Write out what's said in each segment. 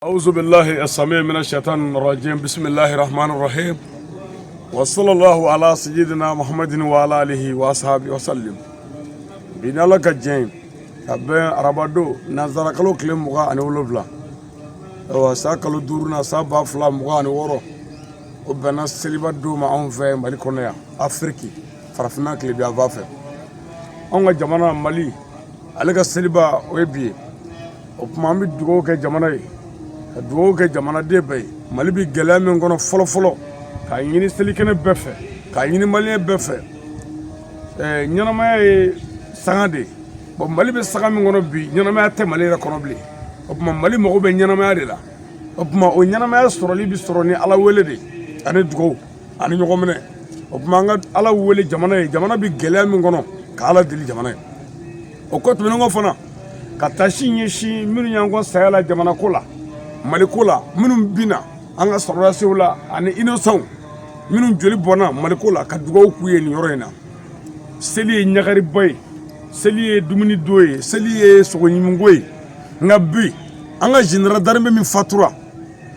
أعوذ بالله السميع من الشيطان الرجيم بسم الله الرحمن الرحيم وصلى الله على سيدنا محمد وعلى آله وأصحابه وسلم بنا لك الجيم كبين ربادو نزار كلو كلم مغا أني ولبلا وساكلو دورنا سابا فلا مغا أني ورو وبنا سليبا دو ما أون في مالكونيا أفريقي فرفنا كلي أفافي أونغا جمانا مالي عليك سليبا ويبي وبمامي دوغو كجمانا duwawu kɛ jamanaden bɛɛ ye mali bi gɛlɛya min kɔnɔ fɔlɔfɔlɔ k'a ɲini selikɛnɛ bɛɛ fɛ k'a ɲini maliyɛn bɛɛ fɛ ɲɛnamaya ye sanga de ye mali bɛ saga min kɔnɔ bi ɲɛnamaya tɛ mali yɛrɛ kɔnɔ bilen o tuma mali mago bɛ ɲɛnamaya de la o tuma o ɲɛnamaya sɔrɔli bi sɔrɔ ni ala wele de ani dugawu ani ɲɔgɔn minɛ o tuma an ka ala wele jamana ye jamana bi gɛlɛya min kɔnɔ ka ala deli jamana ye o kɔ tɛmɛnen kɔ fana ka taa si ɲɛsin minnu y'an kɔ saya la jamana ko la mali ko la minnu bina an ka sɔrɔdasiw la ani innocents minnu joli bɔnna mali ko la ka dugawu k'u ye nin yɔrɔ in na seli ye ɲagariba ye seli ye dumuni do ye seli ye sogoɲiminko ye nka bi an ka général d'armée min fatura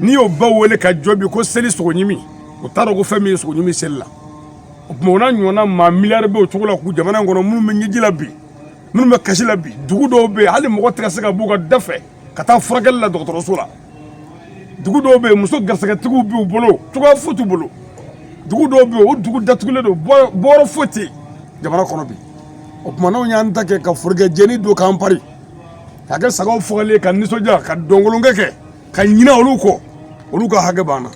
n'i y'o ba wele ka jɔ bi ko seli sogoɲimi o t'a dɔn ko fɛn min ye sogoɲimi seli la o tuma o n'a ɲɔgɔnna maa miliyari bɛ o cogo la k'u jamana in kɔnɔ minnu bɛ ɲɛji la bi minnu bɛ kasi la bi dugu dɔw bɛ yen hali mɔgɔ tɛ ka se ka b'u ka da fɛ ka taa furakɛli la dɔgɔtɔrɔso la dugu dɔw bɛ yen muso garisɛgɛtigiw b'u bolo cogoya foyi t'u bolo dugu dɔw bɛ yen o dugu datugulen don bɔyɔrɔ foyi tɛ jamana kɔnɔ bi o tuma n'anw y'an ta kɛ ka forokɛjɛni don k'an pari ka kɛ sagaw fagalen ka nisɔndiya ka dɔnkolonkɛ kɛ ka ɲinɛ olu kɔ olu ka hakɛ b'an na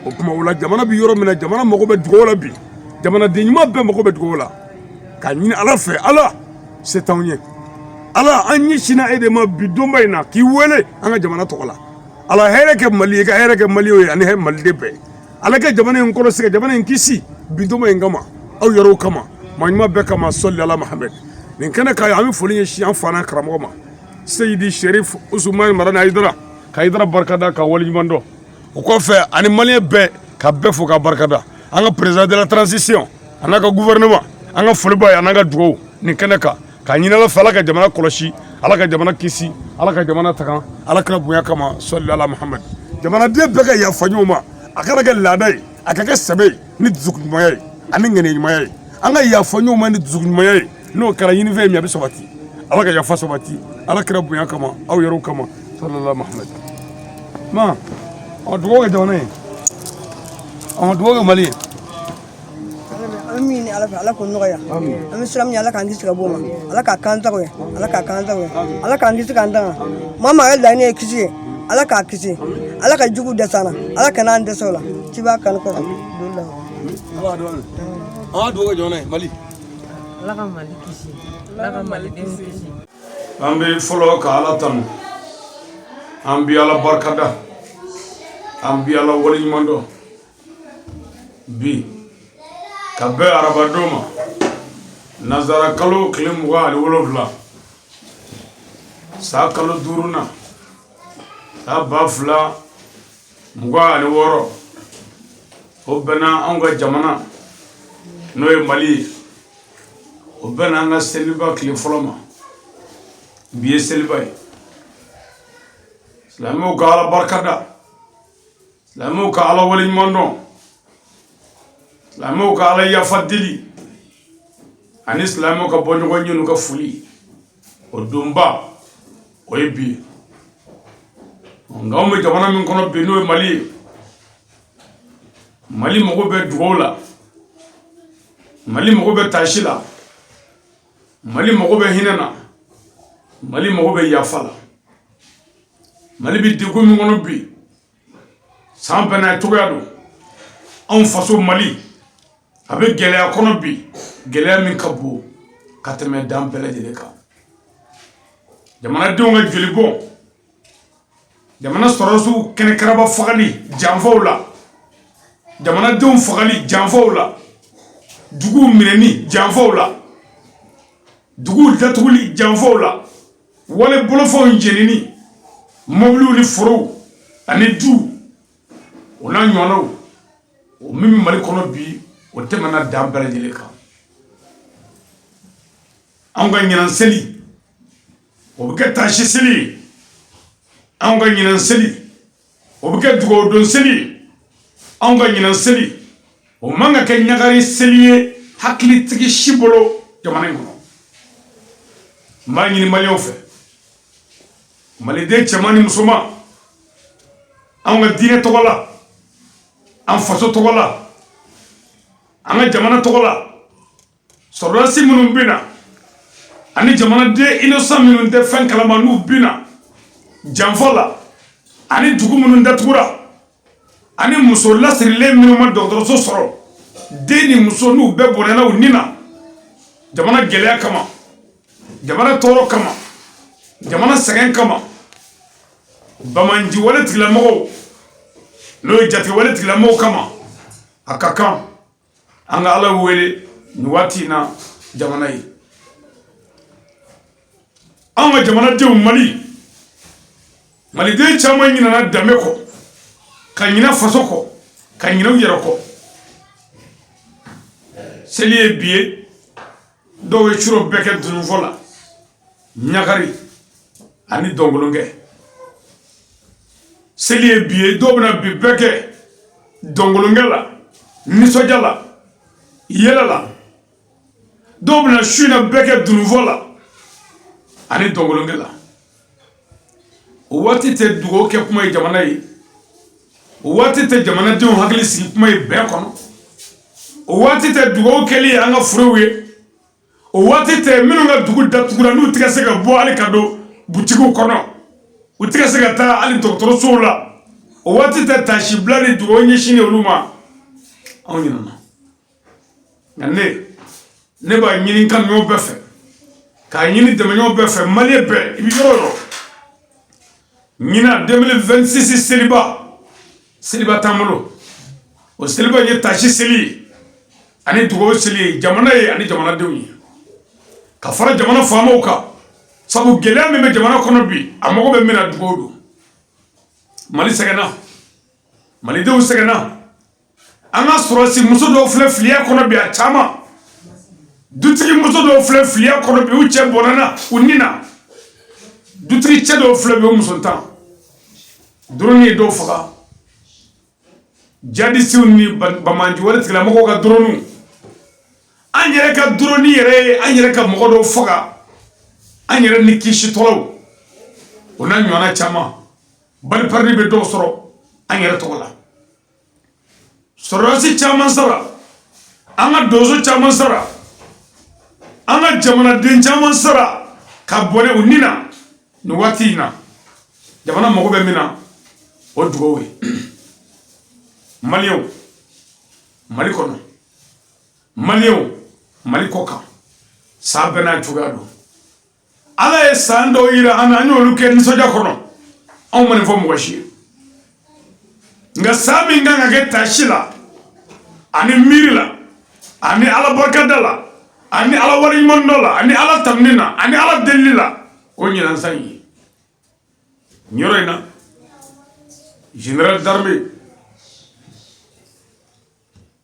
o tuma o la jamana bɛ yɔrɔ min na jamana mago bɛ dugawu la bi jamanaden ɲuman bɛɛ mago bɛ dugawu la ka ɲini ala fɛ ala se t'anw ye ala an ɲɛsinna e de ma bi donba in na k'i wele an ka jamana tɔgɔ la ala hɛrɛ kɛ mali ye ka hɛrɛ kɛ maliw ye ani maliden bɛɛ ala kɛ jamana in kɔlɔsi ka jamana in kisi bintoma in kama aw yɛrɛw kama maa ɲuman bɛɛ kama sɔli ala mahamɛd nin kɛnɛ ka an bɛ foli ɲɛsin an fa n'a karamɔgɔ ma seyidi sherif usumani marana hayidara ka hayidara barikada ka waleɲuman dɔn o kɔfɛ ani maliyɛn bɛɛ ka bɛɛ fo ka barikada an ka président de la transition a n'a ka gouvernement an ka foli b'a ye a n'a ka dugawu nin kɛnɛ kan ka ɲini ala fɛ ala ka jamana kɔlɔsi ala ka jamana kisi ala ka jamana tagan ala kɛra bonya kama sɔli ala muhamad jamanaden bɛɛ ka yafa ɲɔgɔn ma a kana kɛ laada ye a ka kɛ sɛbɛ ye ni dusukuɲumanya ye ani ŋɛniɲumanya ye an ka yafa ɲɔgɔn ma ni dusukuɲumanya ye n'o kɛra ɲinifɛn min a bɛ sabati ala ka yafa sabati ala kɛra bonya kama aw yɛrɛw kama sɔli ala muhamad ma ɔ dugawu kɛ jamana ye ɔ dugawu kɛ mali ye Amin ala ko nɔgɔya an bɛ siran min ala k'an kisi ka bɔ ma ala k'a kan tago ye ala k'a kan tago ye ala k'an kisi k'an tanga maa maa ka laɲini ye kisi ye ala k'a kisi ala ka jugu dɛsɛ an na ala kana an dɛsɛ o la ci b'a kan kɔrɔ an dugawu kɛ jamana ye mali ala ka mali kisi ala ka maliden kisi an bɛ fɔlɔ ka ala tanu an bɛ ala barikada an bɛ ala waleɲuman dɔn bi ka bɛn arabadon ma nazara kalo tile 27 saa kalo 5nan saa 2026 o bɛnna anw ka jamana n'o ye mali ye o bɛnna an ka seliba tile fɔlɔ ma bi ye seliba ye silamɛw ka ala barikada silamɛw ka ala waleɲuman dɔn silamɛw ka ala yafa deli ani silamɛw ka bɔ ɲɔgɔn ye n'u ka foli o donba o ye bi nka anw bɛ jamana min kɔnɔ bi n'o ye mali ye mali mago bɛ dugawu la mali mago bɛ taasi la mali mago bɛ hinɛ na mali mago bɛ yafa la mali bɛ degun min kɔnɔ bi san bɛɛ n'a cogoya don anw faso mali a bɛ gɛlɛya kɔnɔ bi gɛlɛya min ka bon ka tɛmɛ dan bɛɛ lajɛlen kan jamanadenw ka joli bɔn jamana sɔrɔdasiw kɛnɛkaraba fagali janfaw la jamanadenw fagali janfaw la duguw minɛni janfaw la duguw datuguli janfaw la wale bolofɛnw jenini mobiliw ni forow ani duw o n'a ɲɔgɔnnaw o min bɛ mali kɔnɔ bi o tɛmɛna dan bɛɛ lajɛlen kan anw ka ɲinan seli o bɛ kɛ taasi seli ye anw ka ɲinan seli o bɛ kɛ dugawu don seli ye anw ka ɲinan seli o man ka kɛ ɲagari seli ye hakilitigi si bolo jamana in kɔnɔ n b'a ɲini maliyɛnw fɛ maliden cɛman ni musoman anw ka diinɛ tɔgɔ la an faso tɔgɔ la an ka jamana tɔgɔ la sɔrɔdasi minnu bɛ na ani jamanaden innocent minnu tɛ fɛn kalama n'u bɛ na janfa la ani dugu minnu datugura ani muso lasirilen minnu ma dɔgɔtɔrɔso sɔrɔ den ni muso n'u bɛɛ bɔnɛna u ni na jamana gɛlɛya kama jamana tɔɔrɔ kama jamana sɛgɛn kama bamanji wale tigilamɔgɔw n'o ye jatigi wale tigilamɔgɔw kama a ka kan an ka ala wele nin waati in na jamana ye an ka jamanadenw maliden caman ɲinana danbe kɔ ka ɲina faso kɔ ka ɲina u yɛrɛ kɔ seli ye bi ye dɔw ye curo bɛɛ kɛ dununfɔ la ɲagari ani dɔnkolonkɛ seli ye bi ye dɔw bɛna bi bɛɛ kɛ dɔnkolonkɛ la nisɔndiya la yɛlɛ la dɔw bɛna su in na bɛɛ kɛ dununfɔ la ani dɔnkolonkɛ la o waati tɛ dugawu kɛ kuma ye jamana ye o waati tɛ jamanadenw hakili sigi kuma ye bɛɛ kɔnɔ o waati tɛ dugawu kɛli ye an ka forow ye o waati tɛ minnu ka dugu datugura n'u tɛ ka se ka bɔ hali ka don butigiw kɔnɔ u tɛ ka se ka taa hali dɔgɔtɔrɔsow la o waati tɛ taasibila ni dugawu ɲɛsinnen olu ma anw ɲinana nka ne b'a ɲini kanuɲɔgɔn bɛɛ fɛ k'a ɲini dɛmɛɲɔgɔn bɛɛ fɛ maliyɛn bɛɛ i bɛ yɔrɔ o yɔrɔ ɲina 2026 seliba t'an bolo o seliba ye taasi seli ye ani dugawu seli ye jamana ye ani jamanadenw ye ka fara jamana faamaw kan sabu gɛlɛya min bɛ jamana kɔnɔ bi a mago bɛ min na dugawu don mali sɛgɛnna malidenw sɛgɛnna an ka sɔrɔsi muso dɔw filɛ filiya kɔnɔ bi a caman dutigi muso dɔw filɛ filiya kɔnɔ bi u cɛ bɔnɛna u ni na dutigi cɛ dɔw filɛ bi o muso tan drone ye dɔw faga jadisiw ni bamanji wale tigilamɔgɔw ka drone an yɛrɛ ka drone yɛrɛ ye an yɛrɛ ka mɔgɔ dɔw faga an yɛrɛ ni kisitɔlaw o n'a ɲɔgɔnna caman baliparili bɛ dɔw sɔrɔ an yɛrɛ tɔgɔ la sɔrɔdasi caman sara an ka donso caman sara an ka jamanaden caman sara ka bɔnɛ u ni na nin waati in na jamana mago bɛ min na o dugawu ye maliyɛnw mali kɔnɔ maliyɛnw mali kɔ kan san bɛɛ n'a cogoya don ala ye san dɔw yira an na an y'olu kɛ nisɔndiya kɔnɔ anw ma nin fɔ mɔgɔ si ye nka san min kan ka kɛ taasi la ani miiri la ani ala barikada la ani ala waleɲuman dɔ la ani ala tanuni na ani ala delili la o ɲinan san ye nin yɔrɔ in na général d'armée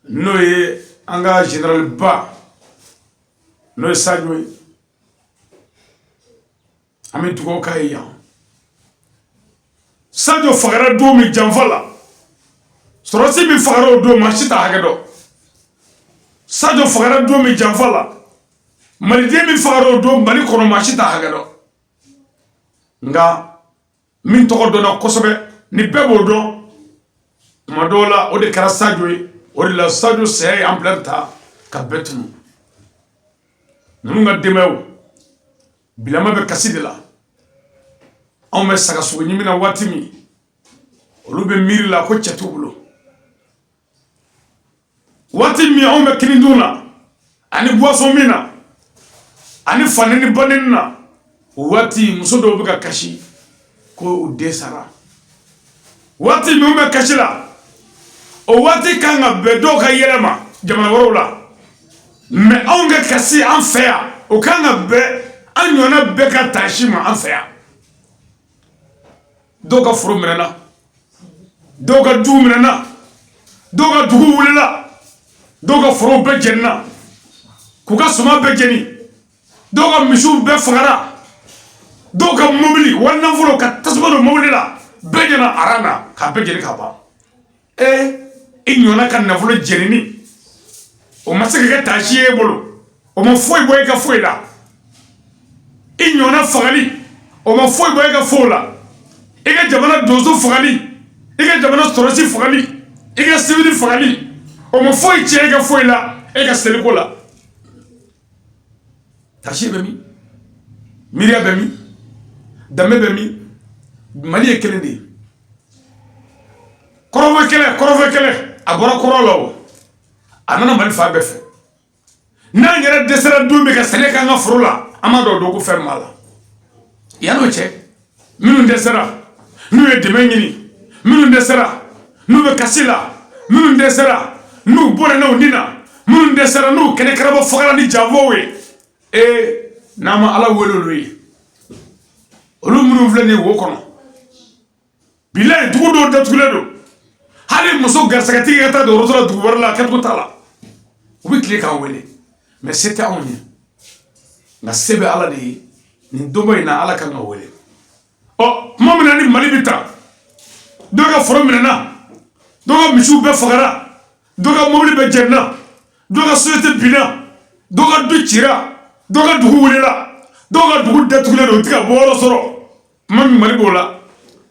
n'o ye an ka général ba n'o ye Sadio ye an bɛ dugawu k'a ye yan Sadio fagara don min janfa la sɔrɔsi min fagara o don maa si t'a hakɛ dɔn Sadio fagara don min janfa la maliden min fagara o don mali kɔnɔ maa si t'a hakɛ dɔn nka min tɔgɔ dɔnna kosɛbɛ ni bɛɛ b'o dɔn tuma dɔw la o de kɛra Sadio ye o de la Sadio saya ye ampleur ta ka bɛɛ tunu ninnu ka denbayaw bilama bɛ kasi de la anw bɛ sagasogo ɲimi na waati min olu bɛ miiri la ko cɛ t'u bolo waati min anw bɛ kinidun na ani boisson min na ani fani ni baneni na o waati muso dɔw bɛ ka kasi ko u den sara waati min bɛ kasi la o waati kan ka bɛn dɔw ka yɛlɛma jamana wɛrɛw la mɛ anw ka kasi an fɛ yan o kan ka bɛn an ɲɔgɔnna bɛɛ ka taasi ma an fɛ yan dɔw ka foro minɛna dɔw ka dugu minɛna dɔw ka dugu wulila dɔw ka forow bɛɛ jɛnina k'u ka suman bɛɛ jɛni dɔw ka misiw bɛɛ fagara dɔw ka mobili wali nafolo ka tasuma don mobili la bɛɛ ɲɛna aran na k'a bɛɛ jeni ka ban i ɲɔna ka nafolo jenini o ma se ka kɛ taasi ye e bolo o ma foyi bɔ i ka foyi la i ɲɔna fagali o ma foyi bɔ i ka foyi la i ka jamana donso fagali i ka jamana sɔrɔsi fagali i ka sibiri fagali o ma foyi tiɲɛ i ka foyi la e ka seliko la taasi bɛ min miiriya bɛ min danbe bɛ min Mali ye kelen de ye kɔrɔfɔ kɛlɛ a bɔra kɔrɔ la o a nana Mali fa bɛɛ fɛ n'an yɛrɛ dɛsɛra don min ka sɛnɛ k'an ka foro la an b'a dɔn ko fɛn b'a la yan'o cɛ minnu dɛsɛra n'u ye dɛmɛ ɲini minnu dɛsɛra n'u bɛ kasi la minnu dɛsɛra n'u bɔra n'u ni na minnu dɛsɛra n'u kɛnɛ karabɔ fagala ni janfɔw ye n'an ma Ala wele olu ye olu minnu filɛ nin ye wo kɔnɔ bilayi dugu dɔw datugulen don hali muso garisɛgɛtigi ka taa dɔgɔtɔrɔso la dugu wɛrɛ la kɛcogo t'a la u bɛ tile k'an wele mais se tɛ anw ye nka se bɛ Ala de ye nin donba in na Ala kan ka wele tuma min na ni Mali bɛ ta dɔw ka foro minɛna dɔw ka misiw bɛɛ fagara dɔw ka mobili bɛɛ jɛnina dɔw ka société binna dɔw ka du cira dɔw ka dugu wulela dɔw ka dugu datugulen don u tɛ ka bɔ yɔrɔ sɔrɔ tuma min Mali b'o la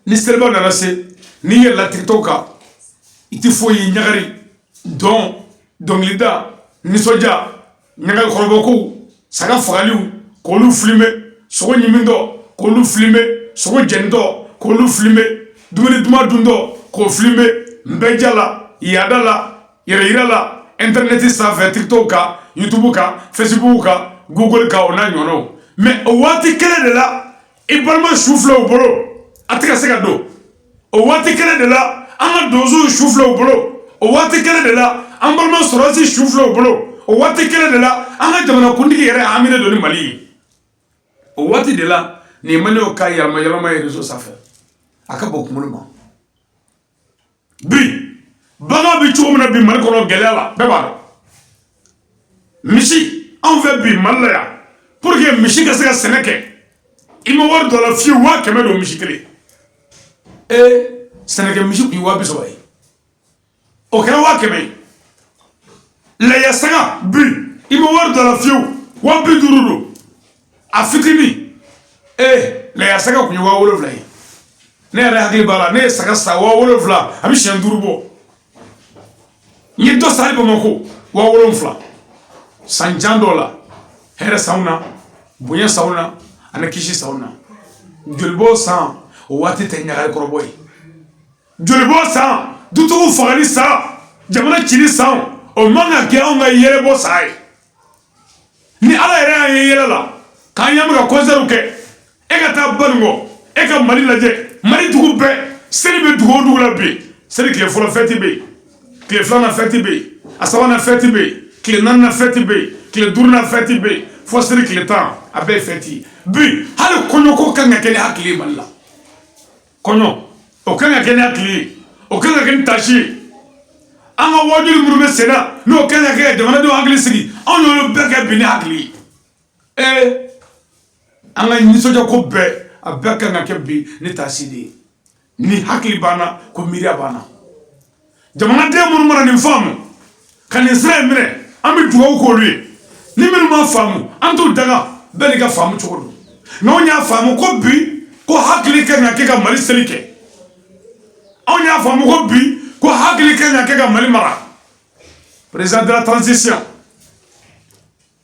ni seliba nana se n'i yɛlɛla tigitɔw kan i tɛ foyi ye ɲagari dɔn dɔnkilida nisɔndiya ɲagali kɔrɔbɔkow saga fagaliw k'olu filime sogo ɲimintɔ k'olu filime sogo jɛnitɔ k'olu filime dumuni duman duntɔ k'o filime nbɛnja la yaada la yɛrɛyira la internet sanfɛ tigitɔw kan youtube kan facebook kan google kan o n'a ɲɔgɔnnaw mais o waati kelen de la i balima su filɛ u bolo a tɛ ka se ka don o waati kelen de la an ka donsow su filɛ u bolo o waati kelen de la an balima sɔrɔsi su filɛ u bolo o waati kelen de la an ka jamanakuntigi yɛrɛ hamina don ni Mali ye o waati de la nin Maliɲɛnw ka yɛlɛma ye réseau sanfɛ a ka bɔ kunkolo ma bi bagan bɛ cogo min na bi Mali kɔnɔ gɛlɛya la bɛɛ b'a dɔn misi anw fɛ bi Mali la yan pour que misi ka se ka sɛnɛ kɛ i ma wari dɔ la fiyewu 100 don misi kelen sɛnɛkɛ misi kun ye 200 ye o kɛra 100 laya saga bi i ma wari dɔ la fiyewu 50 don a fitini laya saga kun ye 70 ye ne yɛrɛ hakili b'a la ne ye saga sa 70 a bɛ siɲɛ 5 bɔ n ye dɔ sa hali Bamako 70 san jan dɔ la hɛrɛ sanw na bonya sanw na ani kisi sanw na jolibɔ san o waati tɛ ɲagali kɔrɔbɔ ye jolibɔ san dutigiw fagali san jamana cili san o man ka kɛ anw ka yɛlɛbɔ san ye ni Ala yɛrɛ y'an ye yɛlɛ la k'an ɲɛ bɛ ka concert kɛ e ka taa Banikɔ e ka Mali lajɛ Mali dugu bɛɛ seli bɛ dugu o dugu la bi seli tile fɔlɔ fɛti bɛ yen tile filanan fɛti bɛ yen a sabanan fɛti bɛ yen tile naaninan fɛti bɛ yen tile duurunan fɛti bɛ yen fo seli tile 10 a bɛɛ ye fɛti bi hali kɔɲɔko kan ka kɛ ni hakili ye Mali la kɔɲɔ o kan ka kɛ ni hakili ye o kan ka kɛ ni tasi ye an ka wajuli minnu bɛ sen na n'o kan ka kɛ jamanadenw hakili sigi anw y'olu bɛɛ kɛ bi ni hakili ye an ka nisɔndiya ko bɛɛ a bɛɛ kan ka kɛ bi ni tasi de ye ni hakili banna ko miiriya banna jamanaden minnu mana nin faamu ka nin sira in minɛ an bɛ dugawu k'olu ye ni minnu ma faamu an t'u daga bɛɛ n'i ka faamu cogo don n'anw y'a faamu ko bi ko hakili kan ka kɛ ka Mali seli kɛ anw y'a faamu ko bi ko hakili kan ka kɛ ka Mali mara président de la transition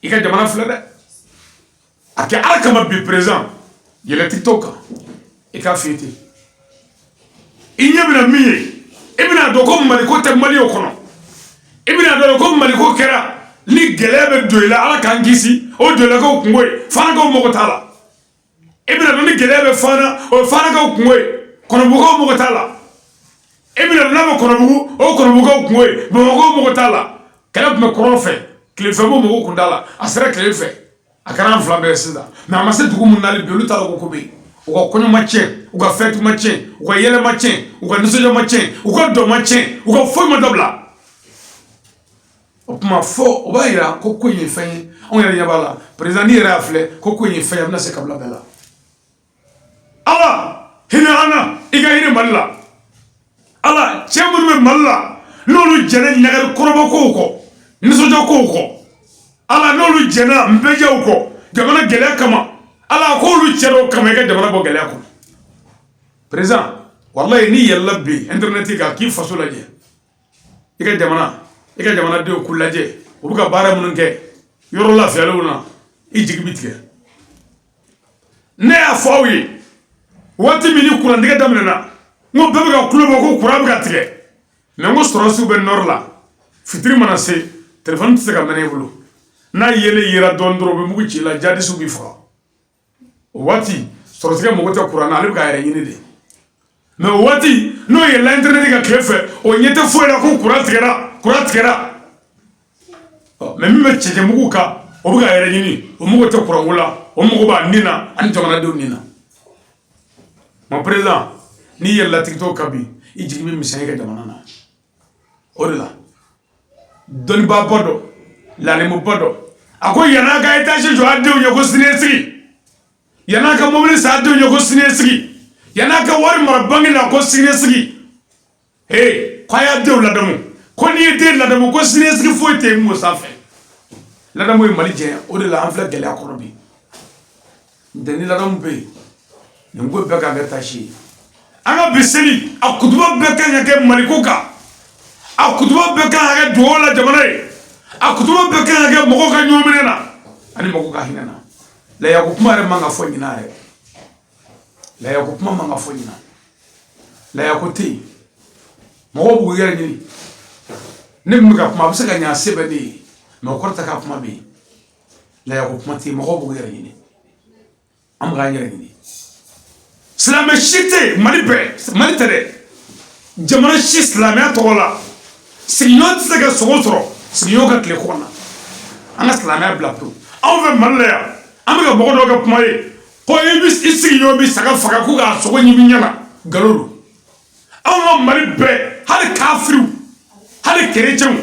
i ka jamana filɛ dɛ a kɛ Ala kama bi président yɛlɛ TikTok kan i k'a fiyɛ ten i ɲɛ bɛna min ye i bɛna dɔn ko Mali ko tɛ Maliɲɛnw kɔnɔ i bɛna dɔn ko Mali ko kɛra ni gɛlɛya bɛ don i la Ala k'an kisi o donnakaw kungo ye Fanakaw mago t'a la i bɛna dɔn ni gɛlɛya bɛ Fana o ye Fanakaw kungo ye Kɔnɔbugukaw mago t'a la i bɛna dɔn n'a bɛ Kɔnɔbugu o Kɔnɔbugukaw kungo ye Bamakɔkaw mago t'a la kɛlɛ tun bɛ kɔrɔn fɛ tilefɛbɔ mɔgɔw kun t'a la a sera tile fɛ a kɛra an fila bɛɛ ye sisan mais a ma se dugu mun na hali bi olu t'a la ko bɛ yen u ka kɔɲɔ ma tiɲɛ u ka fɛti ma tiɲɛ u ka yɛlɛ ma tiɲɛ u ka nisɔndiya ma tiɲɛ u ka dɔn ma tiɲɛ u ka foyi ma dabila o tuma fɔ o b'a yira ko in ye fɛn ye anw yɛrɛ ɲɛ b'a la président yɛrɛ y'a filɛ ko in ye fɛn ye a bɛna se kabila bɛɛ la Ala hinɛ an na i ka hinɛ Mali la cɛ minnu bɛ mali la n'olu jɛnna ɲagari kɔrɔbɔkow kɔ nisɔndiyakow kɔ ala n'olu jɛnna nbɛjɛw kɔ jamana gɛlɛya kama ala k'olu cɛ dɔw kama i ka jamana bɔ gɛlɛya kɔnɔ président wallahi ni yɛlɛla bi internet kan k'i faso lajɛ i ka jamanadenw k'u lajɛ u bɛ ka baara minnu kɛ yɔrɔ lafiyalenw na i jigi bi tigɛ ne y'a fɔ aw ye waati min ni kurantigɛ daminɛna n ko bɛɛ bɛ ka kulo bɔ ko kuran bɛ ka tigɛ mais n ko sɔrɔsiw bɛ nord la fitiri mana se téléphone tɛ se ka mɛnɛ i bolo n'a yelen yera dɔɔni dɔrɔn u bɛ mugu ci i la jadisiw b'i faga o waati sɔrɔsikɛ mago tɛ kuran na ale bɛ k'a yɛrɛ ɲini de mais o waati n'o yɛlɛla internet kan tile fɛ o ɲɛ tɛ foyi la ko kuran tigɛra mais min bɛ cɛncɛn mugu kan o bɛ k'a yɛrɛ ɲini o mago tɛ kuranko la o mago b'a nin na ani jamanadenw nin na mon président n'i yɛlɛla tigitɔ kan bi i jigi bɛ misɛnya i ka jamana na o de la dɔnnibaa dɔ lalenmuba dɔ a ko yann'a ka étage jɔ a denw ye ko siniɲɛsigi yann'a ka mobili san a denw ye ko siniɲɛsigi yann'a ka wari mara banque la ko siniɲɛsigi k'a y'a denw ladamu ko n'i ye den ladamu ko siniɲɛsigi foyi tɛ yen mun sanfɛ ladamu ye mali jɛya o de la an filɛ gɛlɛya kɔnɔ bi n'o ni ladamu bɛ yen nin ko bɛɛ kan ka tasi ye an ka bi seli a kutuba bɛɛ kan ka kɛ maliko kan a kutuba bɛɛ kan ka kɛ dugawu la jamana ye a kutuba bɛɛ kan ka kɛ mɔgɔw ka ɲɔgɔn minɛ na ani mɔgɔw ka hinɛ na layako kuma yɛrɛ man ka fɔ ɲinan yɛrɛ layako kuma man ka fɔ ɲinan layako tɛ yen mɔgɔw b'u yɛrɛ ɲini ne min bɛ ka kuma a bɛ se ka ɲɛ a se bɛ ne ye mais o kɔrɔ tɛ k'a kuma bɛ yen layako kuma tɛ yen mɔgɔw b'u yɛrɛ ɲini an bɛ k'an yɛrɛ ɲini silamɛ si tɛ yen mali bɛɛ mali tɛ dɛ jamana si silamɛya tɔgɔ la sigiɲɔgɔn tɛ se ka sogo sɔrɔ sigiɲɔgɔn ka tile kɔnɔ na an ka silamɛya bila pewu anw fɛ mali la yan an bɛ ka mɔgɔ dɔw kɛ kuma ye ko i sigiɲɔgɔn bɛ saga faga ko k'a sogo ɲimi ɲɛna nkalon don anw ka mali bɛɛ hali kafiriw hali kerecɛnw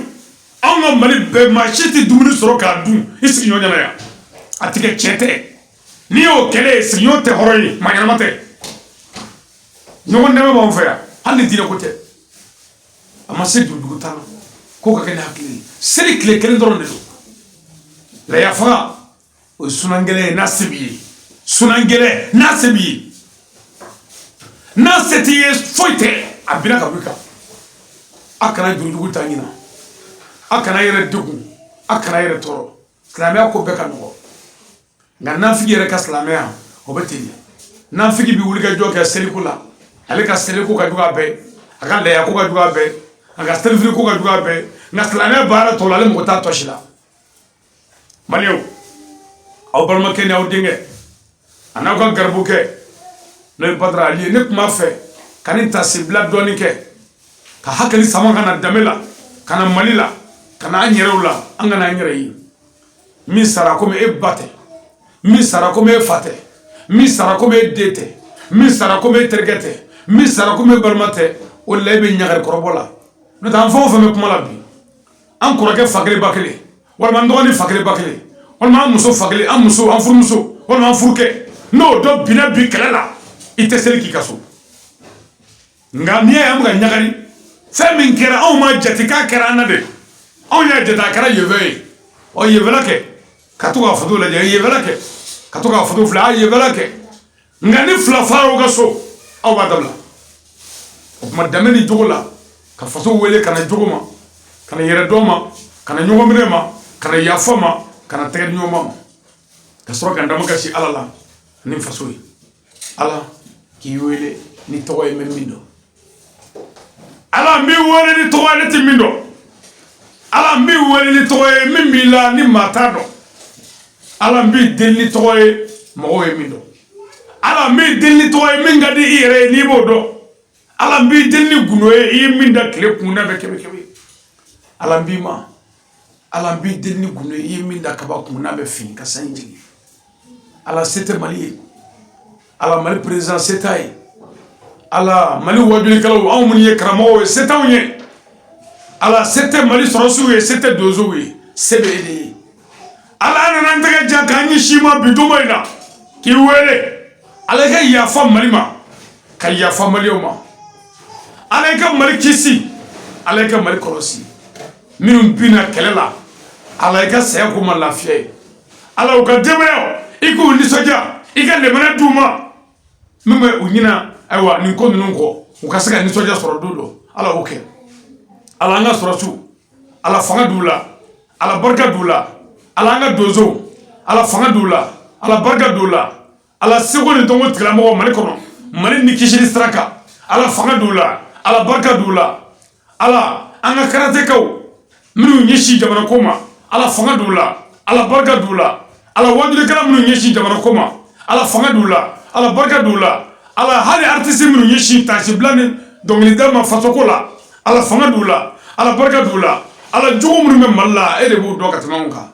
anw ka mali bɛɛ maa si tɛ dumuni sɔrɔ k'a dun i sigiɲɔgɔn ɲɛna yan a tɛ kɛ tiɲɛ tɛ n'i y'o kɛlɛ ye sigiɲɔgɔn tɛ hɔrɔn ye maa ɲɛnama tɛ ɲɔgɔn dɛmɛ b'anw fɛ yan hali ni diinɛ ko tɛ a ma se dugu ta la k'o ka kɛ ni hakili ye seli tile kelen dɔrɔn de don laya faga o ye sunangɛlɛ ye n'a se b'i ye sunangɛlɛ n'a se b'i ye n'a se t'i ye foyi tɛ a binna ka bɔ i kan a kana jurujugu ta ɲina a kana yɛrɛ degun a kana yɛrɛ tɔɔrɔ silamɛya ko bɛɛ ka nɔgɔ nka nafigi yɛrɛ ka silamɛya o bɛ ten nafigi bɛ wuli ka jɔ kɛ seliko la ale ka seliko ka jugu a bɛɛ a ka layako ka jugu a bɛɛ a ka selifiriko ka jugu a bɛɛ nka silamɛya baara tɔ la ale mɔgɔ t'a tɔsi la maliyɛnw aw balimakɛ ni aw denkɛ a n'aw ka garibukɛ n'o ye badara ali ye ne tun b'a fɛ ka nin tasibila dɔɔni kɛ ka hakili sama ka na danbe la ka na mali la ka na an yɛrɛw la an kana an yɛrɛ ye min sara komi e ba tɛ min sara komi e fa tɛ min sara komi e den tɛ min sara komi e terikɛ tɛ min sara komi e balima tɛ o de la e bɛ ɲagari kɔrɔbɔ la n'o tɛ an fɛn o fɛn bɛ kuma la bi an kɔrɔkɛ fa kelen ba kelen walima an dɔgɔnin fa kelen ba kelen walima an muso fa kelen an muso an furumuso walima an furukɛ n'o dɔ binna bi kɛlɛ la i tɛ seli k'i ka so nka n'i y'a ye an bɛ ka ɲagari fɛn min kɛra anw ma jate k'a kɛra an na de anw y'a jate a kɛra yefɛ ye ɔ yefɛla kɛ ka to k'a foto lajɛ yefɛla kɛ ka to k'a foto filɛ a yefɛla kɛ nka ni fila fara o ka so aw b'a dabila o tuma danbe ni jogo la ka faso wele ka na jogo ma ka na yɛrɛ dɔn ma ka na ɲɔgɔn minɛ ma ka na yafa ma ka na tɛgɛ di ɲɔgɔn ma ka sɔrɔ ka n dama kasi ala la ni faso ye ala k'i wele ni tɔgɔ ye n bɛ min dɔn ala n b'i wele ni tɔgɔ ye ne tɛ min dɔn ala n b'i wele ni tɔgɔ ye min b'i la ni maa t'a dɔn ala n b'i deli ni tɔgɔ ye mɔgɔw ye min dɔn ala n b'i deli ni tɔgɔ ye min ka di i yɛrɛ ye n'i b'o dɔn ala n b'i deli ni gundo ye i ye min da tile kunda bɛ kɛmɛ kɛmɛ ala n b'i ma ala n b'i deli ni gundo ye i ye min da kaba kunda bɛ fin ka sanji jigin ala se tɛ mali ye ala mali président se t'a ye ala mali wajulikɛlaw anw minnu ye karamɔgɔw ye se t'anw ye ala se tɛ mali sɔrɔsiw ye se tɛ donsow ye se bɛ e de ye ala nana an tɛgɛ jan k'an ɲɛsin ma bi donmo in na k'i wele ala ka yafa mali ma ka yafa maliyɛnw ma ala i ka Mali kisi ala i ka Mali kɔlɔsi minnu bina kɛlɛ la ala i ka saya k'u ma lafiya ye ala u ka denbaya i k'u nisɔndiya i ka lemana d'u ma min bɛ u ɲina ayiwa nin ko ninnu kɔ u ka se ka nisɔndiya sɔrɔ don dɔ ala o kɛ ala an ka sɔrɔsiw ala fanga d'u la ala barika d'u la ala an ka donsow ala fanga d'u la ala barika d'u la ala seko ni dɔnko tigilamɔgɔ Mali kɔnɔ Mali ni kisi ni sira kan ala fanga d'u la ala barika d'u la ala an ka karatekaw minnu ɲɛsin jamana ko ma ala fanga d'u la ala barika d'u la ala wajulikɛla minnu ɲɛsin jamana ko ma ala fanga d'u la ala barika d'u la ala hali artiste minnu ɲɛsin tasibila ni dɔnkilida ma fasoko la ala fanga d'u la ala barika d'u la ala jogo minnu bɛ Mali la e de b'u dɔn ka tɛmɛ anw kan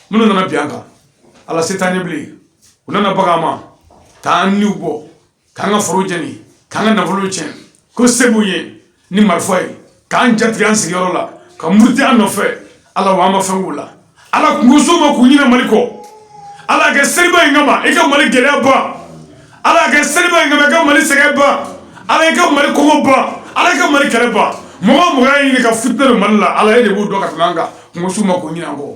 minnu nana bi an kan ala se t'an ɲɛ bilen u nana bagan ma k'an niw bɔ k'an ka foro jɛni k'an ka nafolo tiɲɛ ko se b'u ye ni marifa ye k'an jatigɛ an sigiyɔrɔ la ka muruti an nɔfɛ ala wa an ma fɛn k'u la ala kungoso ma k'u ɲinɛ Mali kɔ ala kɛ seliba in kama i ka Mali gɛlɛya ban ala kɛ seliba in kama i ka Mali sɛgɛn ban ala i ka Mali kɔngɔ ban ala i ka Mali kɛlɛ ban mɔgɔ y'a ɲini ka fitinɛ don Mali la ala e de b'u dɔn ka tɛmɛ an kan kungoso ma k'u ɲinɛ an kɔ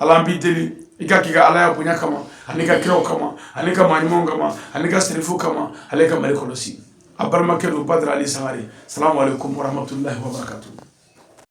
ala an b'i deli i ka k'i ka alaya bonya kama ani ka kiraw kama ani ka maaɲumanw kama ani ka serifu kama ale ka Mali kɔlɔsi a balimakɛ don Badara Ali Sangare salamu alaikum warahmatullahi wabarakatuh